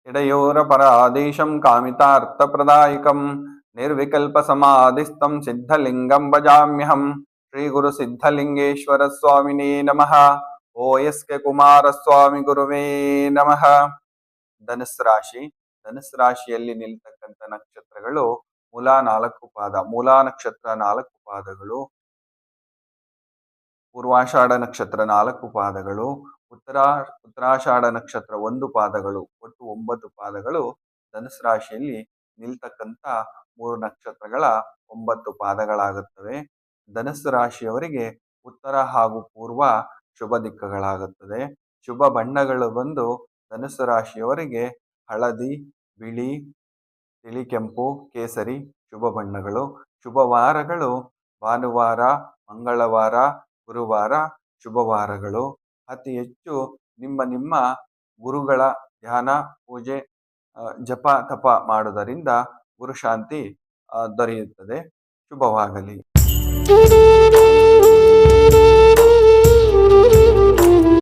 इडयोरपराधीशं कामितार्थप्रदायकं निर्विकल्पसमाधिस्थं सिद्धलिङ्गं भजाम्यहं श्रीगुरुसिद्धलिङ्गेश्वर स्वामिने नमः। ಓ ಕುಮಾರಸ್ವಾಮಿ ಗುರುವೇ ನಮಃ. ಧನುಸ್ ರಾಶಿ. ಧನುಸ್ ರಾಶಿಯಲ್ಲಿ ನಿಲ್ತಕ್ಕಂಥ ನಕ್ಷತ್ರಗಳು ಮೂಲಾ 4 ಪಾದ. ಮೂಲಾ ನಕ್ಷತ್ರ 4 ಪಾದಗಳು, ಪೂರ್ವಾಷಾಢ ನಕ್ಷತ್ರ 4 ಪಾದಗಳು, ಉತ್ತರಾಷಾಢ ನಕ್ಷತ್ರ 1 ಪಾದಗಳು, ಒಟ್ಟು 9 ಪಾದಗಳು ಧನುಸ್ ರಾಶಿಯಲ್ಲಿ ನಿಲ್ತಕ್ಕಂಥ 3 ನಕ್ಷತ್ರಗಳ 9 ಪಾದಗಳಾಗುತ್ತವೆ. ಧನುಸ್ಸು ರಾಶಿಯವರಿಗೆ ಉತ್ತರ ಹಾಗೂ ಪೂರ್ವ ಶುಭ ದಿಕ್ಕುಗಳಾಗುತ್ತದೆ. ಶುಭ ಬಣ್ಣಗಳು ಬಂದು ಧನುಸ್ಸು ರಾಶಿಯವರಿಗೆ ಹಳದಿ, ಬಿಳಿ, ತಿಳಿ ಕೆಂಪು, ಕೇಸರಿ ಶುಭ ಬಣ್ಣಗಳು. ಶುಭ ವಾರಗಳು ಭಾನುವಾರ, ಮಂಗಳವಾರ, ಗುರುವಾರ ಶುಭವಾರಗಳು. ಅತಿ ಹೆಚ್ಚು ನಿಮ್ಮ ಗುರುಗಳ ಧ್ಯಾನ, ಪೂಜೆ, ಜಪ ತಪ ಮಾಡುವುದರಿಂದ ಗುರುಶಾಂತಿ ದೊರೆಯುತ್ತದೆ. ಶುಭವಾಗಲಿ.